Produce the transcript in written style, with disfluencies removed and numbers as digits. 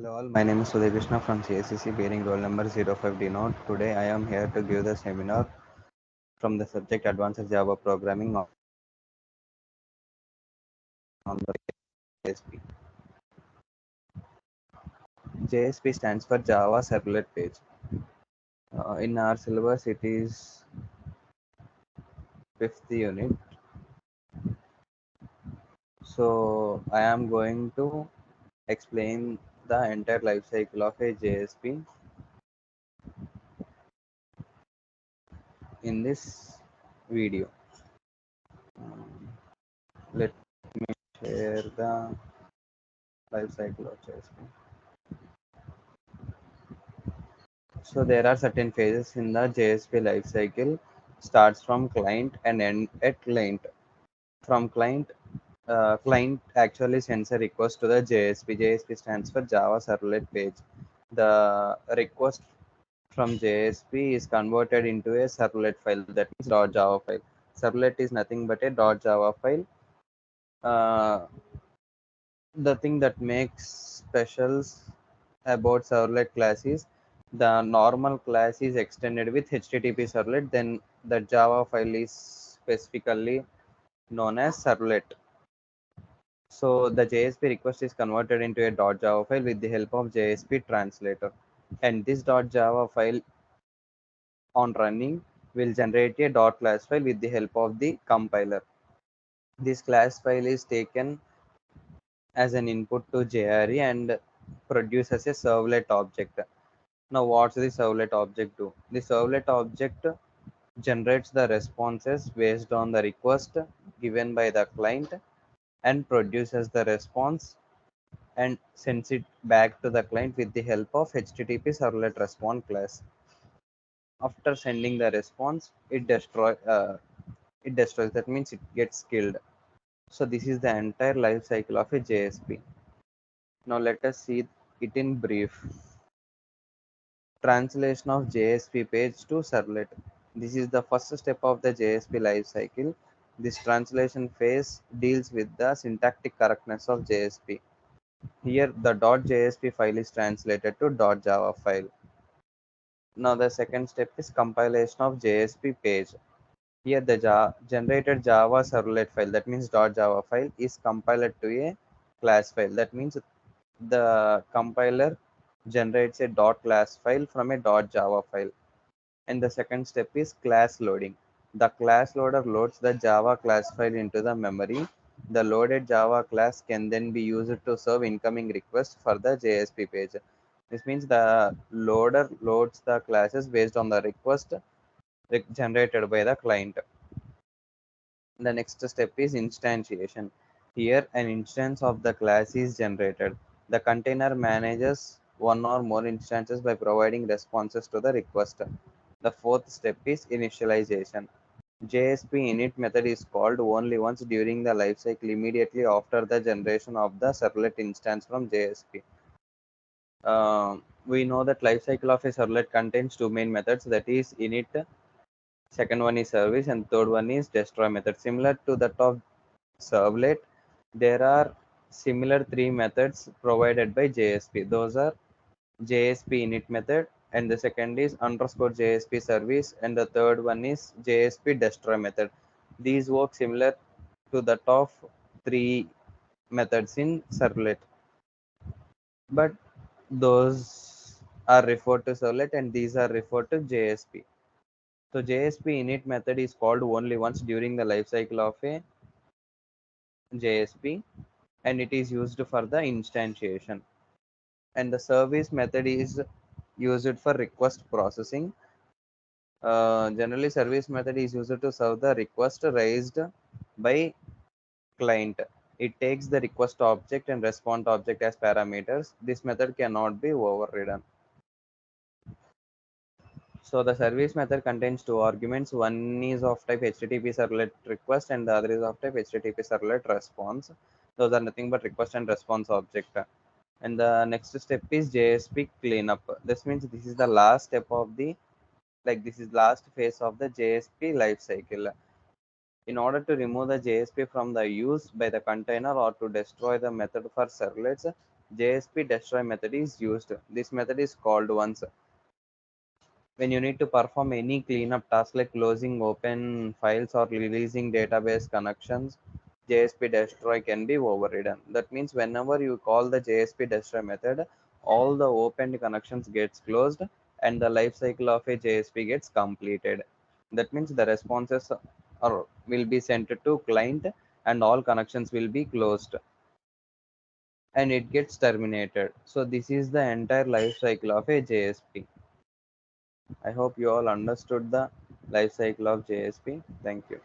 Hello all, my name is Sudhir Krishna from CSCC bearing roll number 05 denote. Today I am here to give the seminar from the subject Advanced Java Programming on the JSP. JSP stands for Java Servlet Page. In our syllabus it is fifth unit. So I am going to explain the entire life cycle of a JSP in this video. Let me share the life cycle of JSP. So there are certain phases in the JSP lifecycle. Starts from client and end at client. From client actually sends a request to the JSP. JSP stands for Java Servlet Page. The request from JSP is converted into a servlet file. That means .java file. Servlet is nothing but a .java file. Uh, the thing that makes specials about servlet class is the normal class is extended with http servlet, then the java file is specifically known as servlet. So the JSP request is converted into a .java file with the help of JSP translator, and this .java file on running will generate a .class file with the help of the compiler. This class file is taken as an input to JRE and produces a servlet object. Now, what's the servlet object do? The servlet object generates the responses based on the request given by the client and produces the response and sends it back to the client with the help of HTTP servlet response class. After sending the response, it destroys. That means it gets killed. So this is the entire life cycle of a JSP. Now let us see it in brief. Translation of JSP page to servlet. This is the first step of the JSP lifecycle. This translation phase deals with the syntactic correctness of JSP. Here, the .jsp file is translated to .java file. Now, the second step is compilation of JSP page. Here, the generated Java servlet file, that means .java file, is compiled to a class file. That means the compiler generates a .class file from a .java file. And the second step is class loading. The class loader loads the Java class file into the memory. The loaded Java class can then be used to serve incoming requests for the JSP page. This means the loader loads the classes based on the request generated by the client. The next step is instantiation. Here, an instance of the class is generated. The container manages one or more instances by providing responses to the request. The fourth step is initialization. JSP init method is called only once during the lifecycle immediately after the generation of the servlet instance from JSP. We know that lifecycle of a servlet contains two main methods, that is init, second one is service, and third one is destroy method. Similar to that of servlet, there are similar three methods provided by JSP. Those are JSP init method, and the second is underscore JSP service, and the third one is JSP destroy method. These work similar to that of three methods in servlet, but those are referred to servlet and these are referred to JSP. So JSP init method is called only once during the life cycle of a JSP, and it is used for the instantiation. And the service method is used for request processing. Generally, service method is used to serve the request raised by client. It takes the request object and response object as parameters. This method cannot be overridden. So the service method contains two arguments. One is of type HTTP servlet request and the other is of type HTTP servlet response. Those are nothing but request and response object. And the next step is JSP cleanup. This means this is the last step of the, like this is last phase of the JSP life cycle. In order to remove the JSP from the use by the container or to destroy the method for servlets, JSP destroy method is used. This method is called once when you need to perform any cleanup task like closing open files or releasing database connections. JSP destroy can be overridden. That means whenever you call the JSP destroy method, all the opened connections gets closed and the life cycle of a JSP gets completed. That means the responses will be sent to client and all connections will be closed and it gets terminated. So this is the entire life cycle of a JSP. I hope you all understood the life cycle of JSP. Thank you.